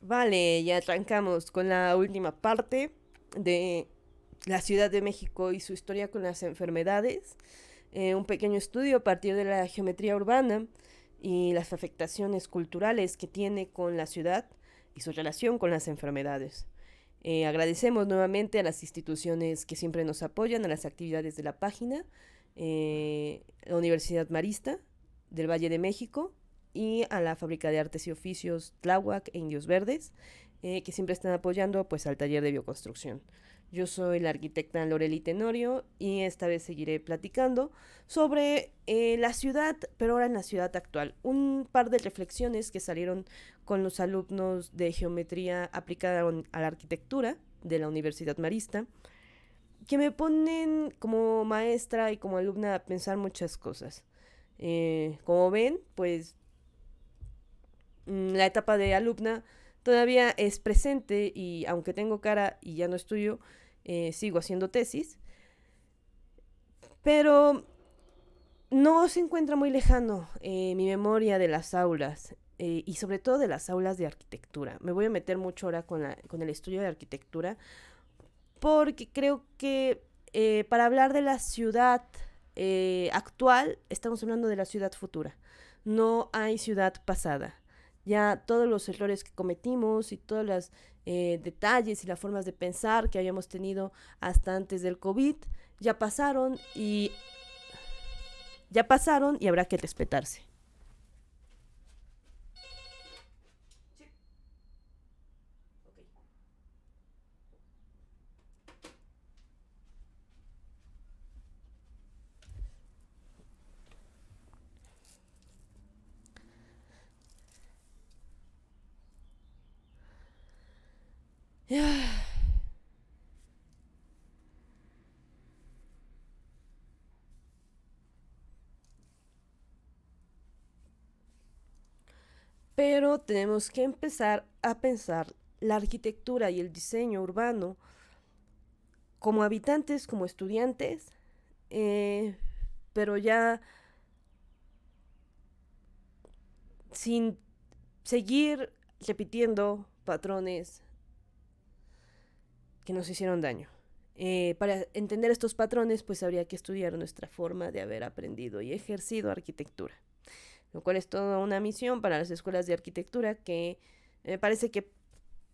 Vale, ya arrancamos con la última parte de la Ciudad de México y su historia con las enfermedades. Un pequeño estudio a partir de la geometría urbana y las afectaciones culturales que tiene con la ciudad y su relación con las enfermedades. Agradecemos nuevamente a las instituciones que siempre nos apoyan a las actividades de la página, la Universidad Marista del Valle de México y a la Fábrica de Artes y Oficios Tláhuac e Indios Verdes, que siempre están apoyando pues al taller de bioconstrucción. Yo soy la arquitecta Loreli Tenorio y esta vez seguiré platicando sobre la ciudad, pero ahora en la ciudad actual. Un par de reflexiones que salieron con los alumnos de geometría aplicada a la arquitectura de la Universidad Marista, que me ponen como maestra y como alumna a pensar muchas cosas. Como ven, pues la etapa de alumna todavía es presente y aunque tengo cara y ya no estudio, sigo haciendo tesis, pero no se encuentra muy lejano mi memoria de las aulas y sobre todo de las aulas de arquitectura. Me voy a meter mucho ahora con el estudio de arquitectura porque creo que para hablar de la ciudad actual estamos hablando de la ciudad futura. No hay ciudad pasada. Ya todos los errores que cometimos y todos los detalles y las formas de pensar que habíamos tenido hasta antes del COVID ya pasaron y habrá que respetarse. Pero tenemos que empezar a pensar la arquitectura y el diseño urbano como habitantes, como estudiantes, eh, pero ya sin seguir repitiendo patrones que nos hicieron daño. Para entender estos patrones, pues habría que estudiar nuestra forma de haber aprendido y ejercido arquitectura, lo cual es toda una misión para las escuelas de arquitectura que me parece que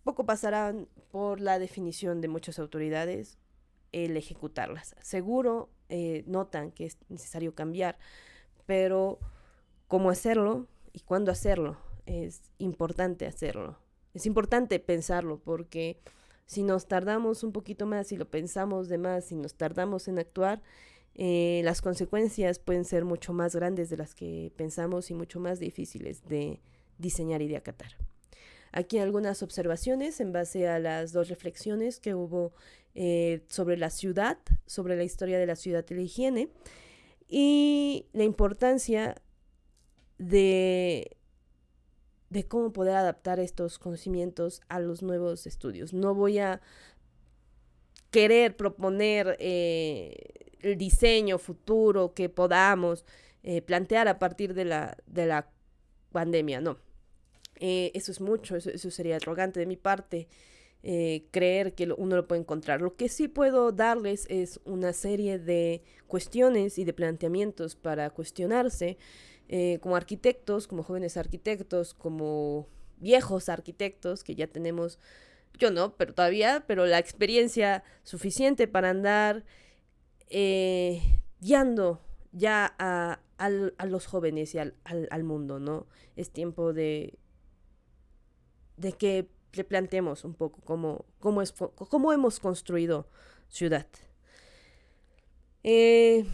poco pasarán por la definición de muchas autoridades el ejecutarlas. Seguro notan que es necesario cambiar, pero cómo hacerlo y cuándo hacerlo es importante hacerlo. Es importante pensarlo porque si nos tardamos un poquito más, si lo pensamos de más, si nos tardamos en actuar, las consecuencias pueden ser mucho más grandes de las que pensamos y mucho más difíciles de diseñar y de acatar. Aquí algunas observaciones en base a las dos reflexiones que hubo sobre la ciudad, sobre la historia de la ciudad y la higiene, y la importancia de, de cómo poder adaptar estos conocimientos a los nuevos estudios. No voy a querer proponer el diseño futuro que podamos plantear a partir de la pandemia, no. Eso es mucho, eso sería arrogante de mi parte, creer que uno lo puede encontrar. Lo que sí puedo darles es una serie de cuestiones y de planteamientos para cuestionarse como arquitectos, como jóvenes arquitectos, como viejos arquitectos que ya tenemos, yo no, pero todavía, pero la experiencia suficiente para andar guiando ya a los jóvenes y al mundo, ¿no? Es tiempo de que replanteemos un poco cómo hemos construido ciudad. Eh,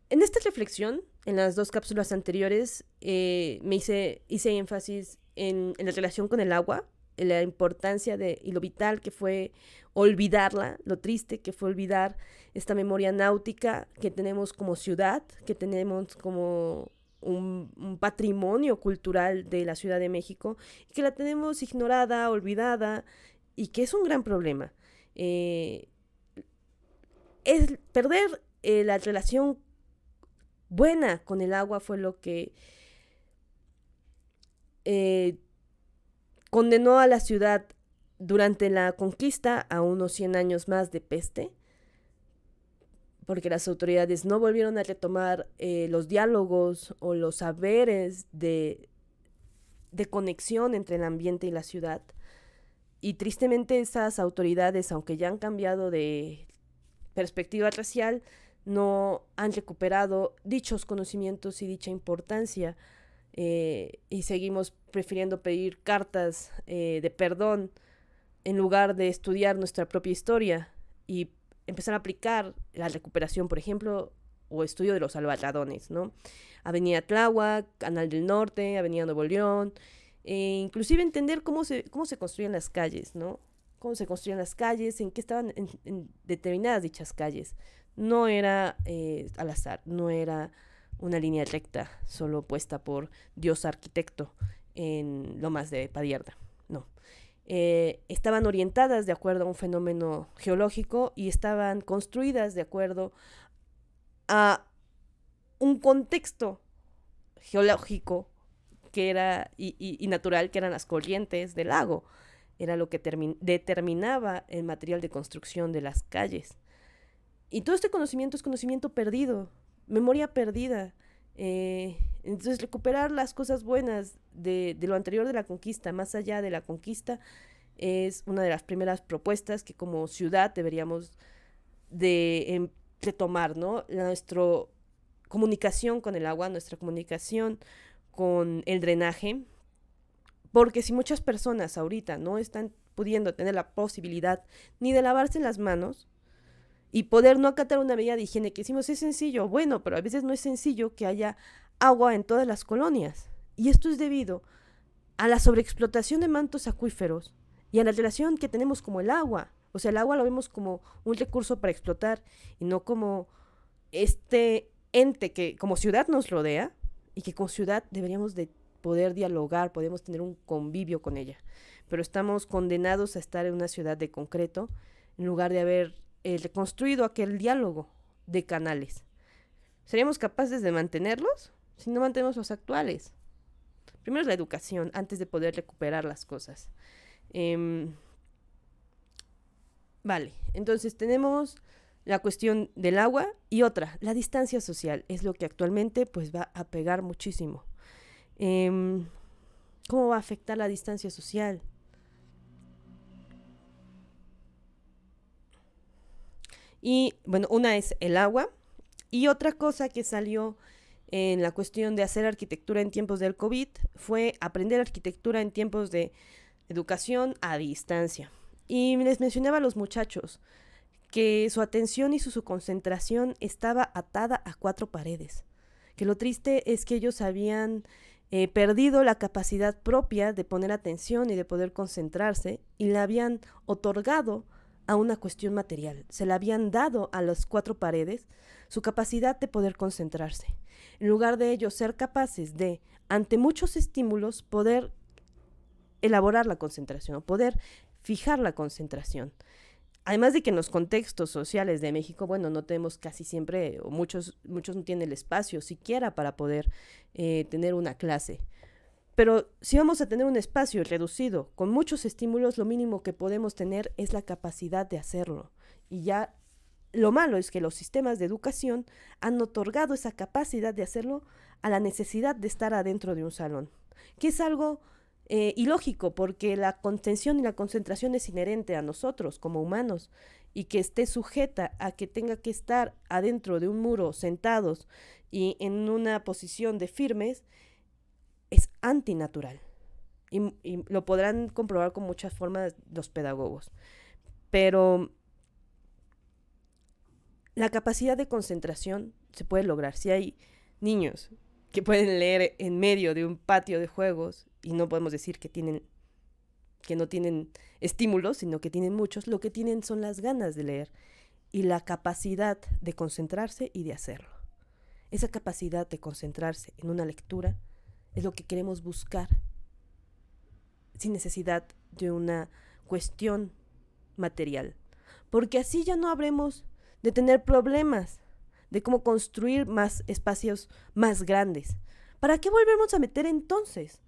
en esta reflexión, en las dos cápsulas anteriores, hice énfasis en la relación con el agua, en la importancia y lo vital que fue olvidarla, lo triste que fue olvidar esta memoria náutica que tenemos como ciudad, que tenemos como un patrimonio cultural de la Ciudad de México, y que la tenemos ignorada, olvidada, y que es un gran problema. Es perder la relación buena con el agua fue lo que eh, condenó a la ciudad durante la conquista a unos 100 años más de peste, porque las autoridades no volvieron a retomar los diálogos o los saberes de conexión entre el ambiente y la ciudad. Y tristemente esas autoridades, aunque ya han cambiado de perspectiva racial, no han recuperado dichos conocimientos y dicha importancia, y seguimos prefiriendo pedir cartas de perdón en lugar de estudiar nuestra propia historia y empezar a aplicar la recuperación, por ejemplo, o estudio de los albarradones, ¿no? Avenida Tláhuac, Canal del Norte, Avenida Nuevo León, inclusive entender cómo se construían las calles, ¿no? Cómo se construían las calles, en qué estaban en determinadas dichas calles. No era al azar, no era una línea recta solo puesta por Dios arquitecto en Lomas de Padierna, no. Estaban orientadas de acuerdo a un fenómeno geológico y estaban construidas de acuerdo a un contexto geológico que era y natural, que eran las corrientes del lago. Era lo que determinaba el material de construcción de las calles. Y todo este conocimiento es conocimiento perdido, memoria perdida. Entonces recuperar las cosas buenas de lo anterior de la conquista, más allá de la conquista, es una de las primeras propuestas que como ciudad deberíamos de tomar, ¿no? Nuestra comunicación con el agua, nuestra comunicación con el drenaje, porque si muchas personas ahorita no están pudiendo tener la posibilidad ni de lavarse las manos y poder no acatar una medida de higiene que decimos es sencillo, bueno, pero a veces no es sencillo que haya agua en todas las colonias. Y esto es debido a la sobreexplotación de mantos acuíferos y a la relación que tenemos como el agua. O sea, el agua lo vemos como un recurso para explotar y no como este ente que como ciudad nos rodea y que como ciudad deberíamos de poder dialogar, podemos tener un convivio con ella. Pero estamos condenados a estar en una ciudad de concreto en lugar de haber reconstruido aquel diálogo de canales. ¿Seríamos capaces de mantenerlos si no mantenemos los actuales? Primero es la educación, antes de poder recuperar las cosas. Vale, entonces tenemos la cuestión del agua y otra, la distancia social, es lo que actualmente pues va a pegar muchísimo. ¿Cómo va a afectar la distancia social? Y bueno, una es el agua y otra cosa que salió en la cuestión de hacer arquitectura en tiempos del COVID fue aprender arquitectura en tiempos de educación a distancia. Y les mencionaba a los muchachos que su atención y su concentración estaba atada a 4 paredes. Que lo triste es que ellos habían perdido la capacidad propia de poner atención y de poder concentrarse y la habían otorgado a una cuestión material. Se la habían dado a las 4 paredes su capacidad de poder concentrarse. En lugar de ellos ser capaces de, ante muchos estímulos, poder elaborar la concentración, poder fijar la concentración. Además de que en los contextos sociales de México, bueno, no tenemos casi siempre, o muchos no tienen el espacio siquiera para poder tener una clase. Pero si vamos a tener un espacio reducido, con muchos estímulos, lo mínimo que podemos tener es la capacidad de hacerlo. Y ya lo malo es que los sistemas de educación han otorgado esa capacidad de hacerlo a la necesidad de estar adentro de un salón, que es algo ilógico, porque la contención y la concentración es inherente a nosotros como humanos, y que esté sujeta a que tenga que estar adentro de un muro sentados y en una posición de firmes es antinatural. Y lo podrán comprobar con muchas formas los pedagogos. Pero la capacidad de concentración se puede lograr. Si hay niños que pueden leer en medio de un patio de juegos y no podemos decir que no tienen estímulos, sino que tienen muchos, lo que tienen son las ganas de leer y la capacidad de concentrarse y de hacerlo. Esa capacidad de concentrarse en una lectura es lo que queremos buscar sin necesidad de una cuestión material, porque así ya no habremos de tener problemas de cómo construir más espacios más grandes. ¿Para qué volvemos a meter entonces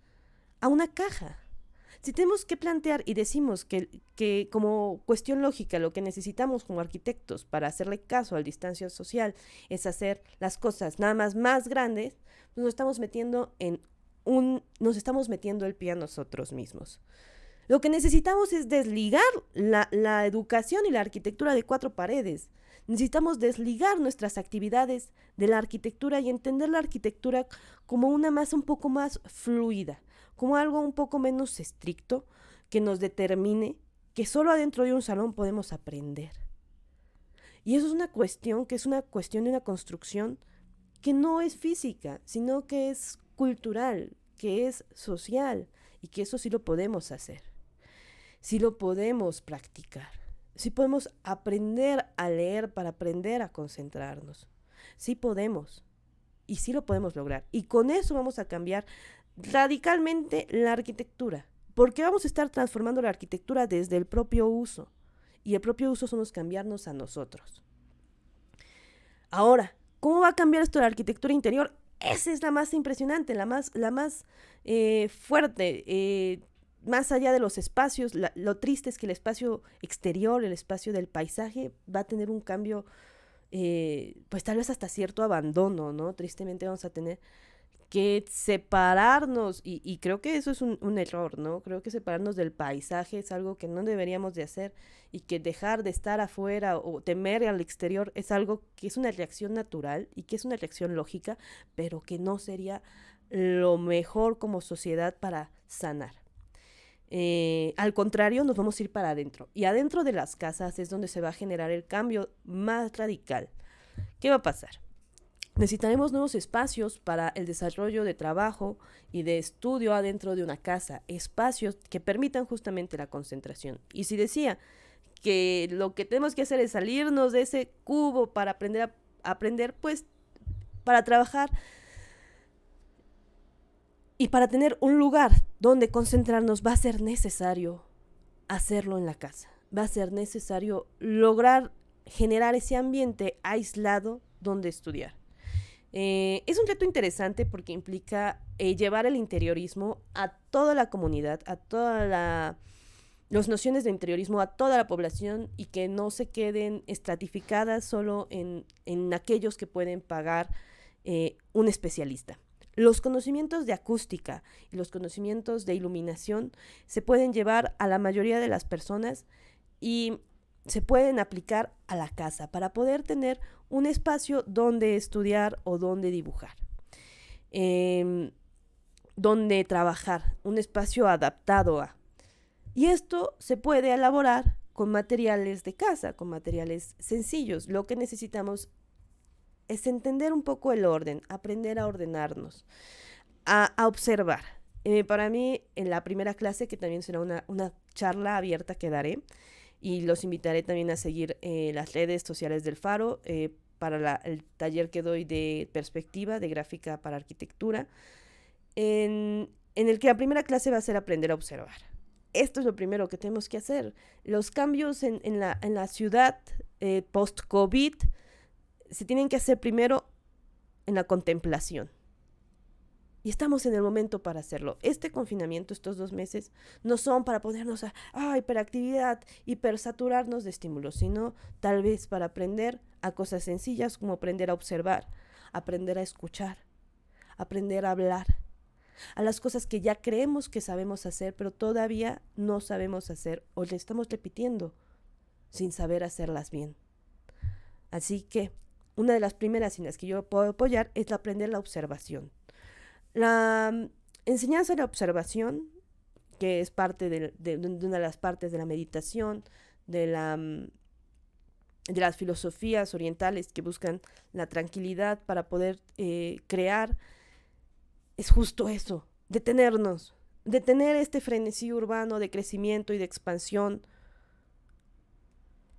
a una caja? Si tenemos que plantear y decimos que como cuestión lógica lo que necesitamos como arquitectos para hacerle caso al distancia social es hacer las cosas nada más grandes, pues nos estamos metiendo el pie a nosotros mismos. Lo que necesitamos es desligar la educación y la arquitectura de cuatro paredes. Necesitamos desligar nuestras actividades de la arquitectura y entender la arquitectura como una masa un poco más fluida, como algo un poco menos estricto que nos determine que solo adentro de un salón podemos aprender. Y eso es una cuestión de una construcción que no es física, sino que es cultural, que es social, y que eso sí lo podemos hacer, sí lo podemos practicar, sí podemos aprender a leer para aprender a concentrarnos, sí podemos, y sí lo podemos lograr, y con eso vamos a cambiar radicalmente la arquitectura, porque vamos a estar transformando la arquitectura desde el propio uso, y el propio uso somos cambiarnos a nosotros. Ahora, ¿cómo va a cambiar esto la arquitectura interior? Esa es la más impresionante, la más fuerte, más allá de los espacios. Lo triste es que el espacio exterior, el espacio del paisaje, va a tener un cambio, pues tal vez hasta cierto abandono, ¿no? Tristemente vamos a tener que separarnos, y creo que eso es un error, ¿no? Creo que separarnos del paisaje es algo que no deberíamos de hacer, y que dejar de estar afuera o temer al exterior es algo que es una reacción natural y que es una reacción lógica, pero que no sería lo mejor como sociedad para sanar. Al contrario, nos vamos a ir para adentro, y adentro de las casas es donde se va a generar el cambio más radical. ¿Qué va a pasar? Necesitaremos nuevos espacios para el desarrollo de trabajo y de estudio adentro de una casa, espacios que permitan justamente la concentración. Y si decía que lo que tenemos que hacer es salirnos de ese cubo para aprender, pues para trabajar y para tener un lugar donde concentrarnos, va a ser necesario hacerlo en la casa. Va a ser necesario lograr generar ese ambiente aislado donde estudiar. Es un reto interesante porque implica llevar el interiorismo a toda la comunidad, a las nociones de interiorismo a toda la población, y que no se queden estratificadas solo en aquellos que pueden pagar un especialista. Los conocimientos de acústica y los conocimientos de iluminación se pueden llevar a la mayoría de las personas y se pueden aplicar a la casa para poder tener un espacio donde estudiar o donde dibujar, donde trabajar, un espacio adaptado a. Y esto se puede elaborar con materiales de casa, con materiales sencillos. Lo que necesitamos es entender un poco el orden, aprender a ordenarnos, a observar. Para mí, en la primera clase, que también será una charla abierta que daré, y los invitaré también a seguir las redes sociales del Faro para el taller que doy de perspectiva, de gráfica para arquitectura, en el que la primera clase va a ser aprender a observar. Esto es lo primero que tenemos que hacer. Los cambios en la ciudad post-COVID se tienen que hacer primero en la contemplación. Y estamos en el momento para hacerlo. Este confinamiento, estos 2 meses, no son para ponernos a hiperactividad, hipersaturarnos de estímulos, sino tal vez para aprender a cosas sencillas como aprender a observar, aprender a escuchar, aprender a hablar, a las cosas que ya creemos que sabemos hacer, pero todavía no sabemos hacer o le estamos repitiendo sin saber hacerlas bien. Así que una de las primeras en las que yo puedo apoyar es aprender la observación. La enseñanza de la observación, que es parte de una de las partes de la meditación, de las filosofías orientales que buscan la tranquilidad para poder crear, es justo eso, detenernos, detener este frenesí urbano de crecimiento y de expansión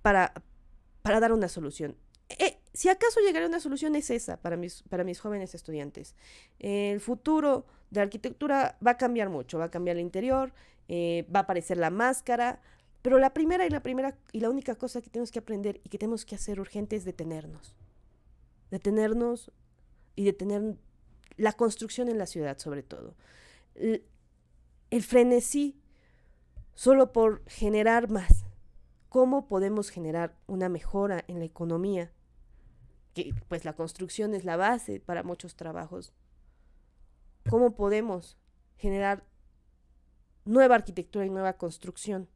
para dar una solución. Si acaso llegará una solución, es esa para mis jóvenes estudiantes. El futuro de la arquitectura va a cambiar mucho, va a cambiar el interior, va a aparecer la máscara, pero la primera y la única cosa que tenemos que aprender y que tenemos que hacer urgente es detenernos y detener la construcción en la ciudad, sobre todo. El frenesí solo por generar más. ¿Cómo podemos generar una mejora en la economía? Que pues la construcción es la base para muchos trabajos. ¿Cómo podemos generar nueva arquitectura y nueva construcción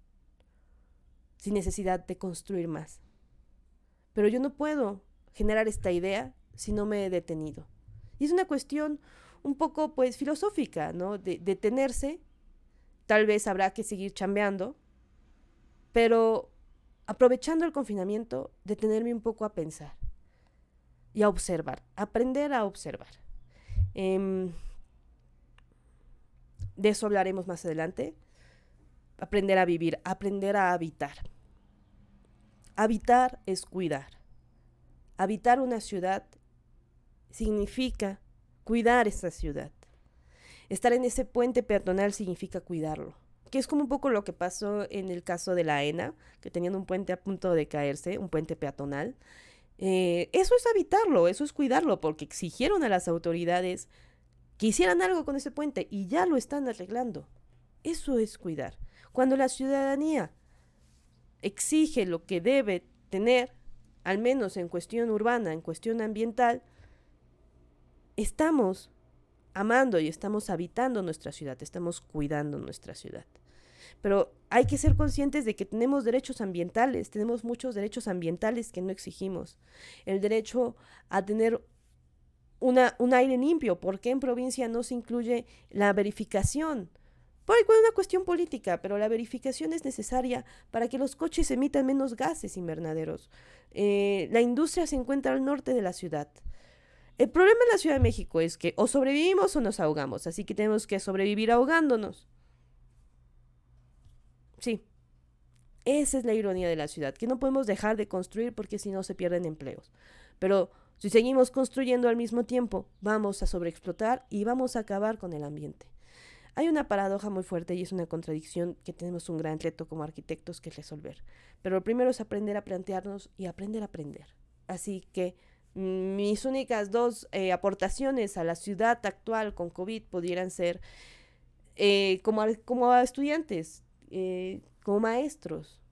sin necesidad de construir más? Pero yo no puedo generar esta idea si no me he detenido. Y es una cuestión un poco pues filosófica, ¿no? De detenerse. Tal vez habrá que seguir chambeando, pero aprovechando el confinamiento, detenerme un poco a pensar y a observar, aprender a observar. De eso hablaremos más adelante. Aprender a vivir, aprender a habitar. Habitar es cuidar. Habitar una ciudad significa cuidar esa ciudad. Estar en ese puente peatonal significa cuidarlo, que es como un poco lo que pasó en el caso de la ENA, que tenían un puente a punto de caerse, un puente peatonal. Eso es habitarlo, eso es cuidarlo, porque exigieron a las autoridades que hicieran algo con ese puente y ya lo están arreglando. Eso es cuidar. Cuando la ciudadanía exige lo que debe tener, al menos en cuestión urbana, en cuestión ambiental, estamos amando y estamos habitando nuestra ciudad, estamos cuidando nuestra ciudad. Pero hay que ser conscientes de que tenemos derechos ambientales, tenemos muchos derechos ambientales que no exigimos. El derecho a tener un aire limpio, ¿por qué en provincia no se incluye la verificación? Por una cuestión política, pero la verificación es necesaria para que los coches emitan menos gases invernaderos. La industria se encuentra al norte de la ciudad. El problema en la Ciudad de México es que o sobrevivimos o nos ahogamos, así que tenemos que sobrevivir ahogándonos. Sí, esa es la ironía de la ciudad, que no podemos dejar de construir porque si no se pierden empleos. Pero si seguimos construyendo al mismo tiempo, vamos a sobreexplotar y vamos a acabar con el ambiente. Hay una paradoja muy fuerte y es una contradicción que tenemos un gran reto como arquitectos que resolver. Pero lo primero es aprender a plantearnos y aprender a aprender. Así que mis únicas dos aportaciones a la ciudad actual con COVID pudieran ser como estudiantes, como maestros,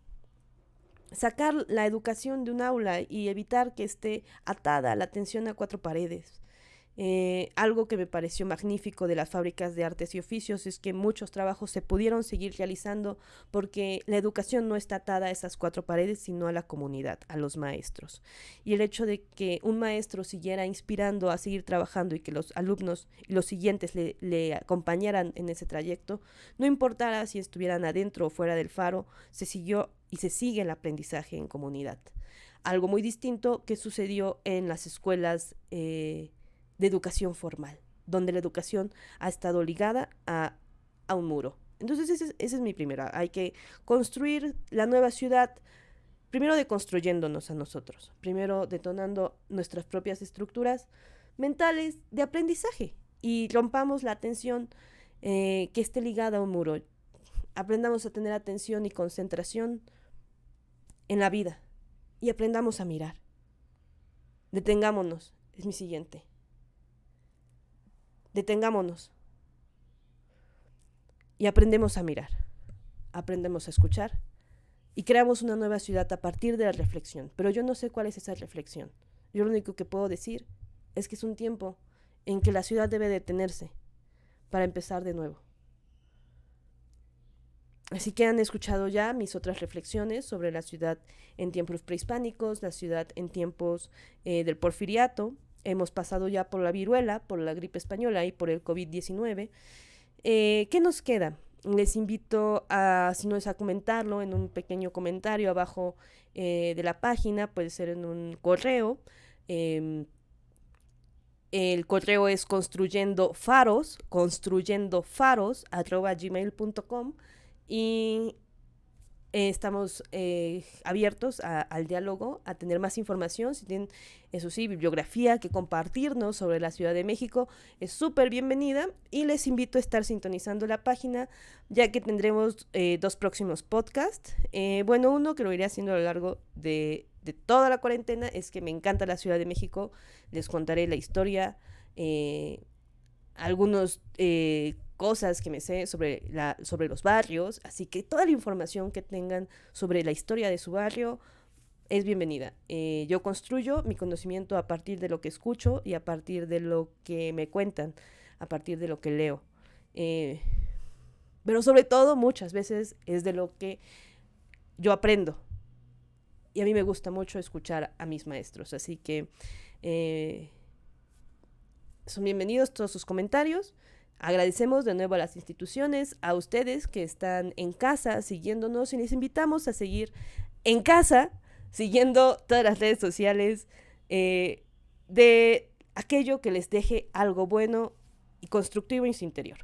sacar la educación de un aula y evitar que esté atada a la atención a cuatro paredes. Algo que me pareció magnífico de las fábricas de artes y oficios es que muchos trabajos se pudieron seguir realizando porque la educación no está atada a esas cuatro paredes, sino a la comunidad, a los maestros. Y el hecho de que un maestro siguiera inspirando a seguir trabajando y que los alumnos y los siguientes le acompañaran en ese trayecto, no importara si estuvieran adentro o fuera del faro, se siguió y se sigue el aprendizaje en comunidad. Algo muy distinto que sucedió en las escuelas de educación formal, donde la educación ha estado ligada a un muro. Entonces esa es mi primera. Hay que construir la nueva ciudad, primero deconstruyéndonos a nosotros, primero detonando nuestras propias estructuras mentales de aprendizaje y rompamos la atención que esté ligada a un muro. Aprendamos a tener atención y concentración en la vida y aprendamos a mirar. Detengámonos, es mi siguiente. Detengámonos y aprendemos a mirar, aprendemos a escuchar y creamos una nueva ciudad a partir de la reflexión. Pero yo no sé cuál es esa reflexión. Yo lo único que puedo decir es que es un tiempo en que la ciudad debe detenerse para empezar de nuevo. Así que han escuchado ya mis otras reflexiones sobre la ciudad en tiempos prehispánicos, la ciudad en tiempos del porfiriato. Hemos pasado ya por la viruela, por la gripe española y por el COVID-19. ¿Qué nos queda? Les invito si no es a comentarlo, en un pequeño comentario abajo de la página, puede ser en un correo. El correo es construyendofaros@gmail.com y estamos abiertos al diálogo, a tener más información. Si tienen, eso sí, bibliografía que compartirnos sobre la Ciudad de México, es súper bienvenida. Y les invito a estar sintonizando la página, ya que tendremos 2 próximos podcasts. Uno que lo iré haciendo a lo largo de toda la cuarentena es que me encanta la Ciudad de México. Les contaré la historia, algunos cosas que me sé sobre los barrios, así que toda la información que tengan sobre la historia de su barrio es bienvenida. Yo construyo mi conocimiento a partir de lo que escucho y a partir de lo que me cuentan, a partir de lo que leo. Eh, pero sobre todo, muchas veces es de lo que yo aprendo. Y a mí me gusta mucho escuchar a mis maestros. Así que eh, son bienvenidos todos sus comentarios. Agradecemos de nuevo a las instituciones, a ustedes que están en casa siguiéndonos y les invitamos a seguir en casa siguiendo todas las redes sociales de aquello que les deje algo bueno y constructivo en su interior.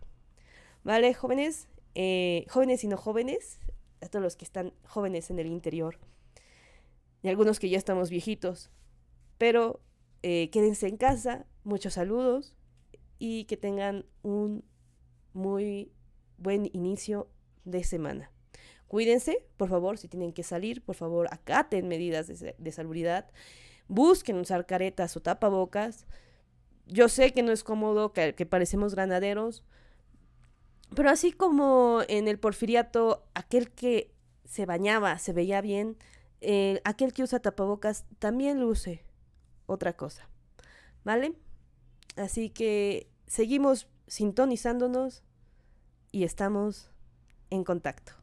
¿Vale, jóvenes? Jóvenes y no jóvenes, a todos los que están jóvenes en el interior y algunos que ya estamos viejitos, pero quédense en casa, muchos saludos y que tengan un muy buen inicio de semana. Cuídense, por favor, si tienen que salir, por favor, acaten medidas de salubridad, busquen usar caretas o tapabocas. Yo sé que no es cómodo, que parecemos granaderos, pero así como en el porfiriato, aquel que se bañaba se veía bien, aquel que usa tapabocas también luce otra cosa, ¿vale? Así que seguimos sintonizándonos y estamos en contacto.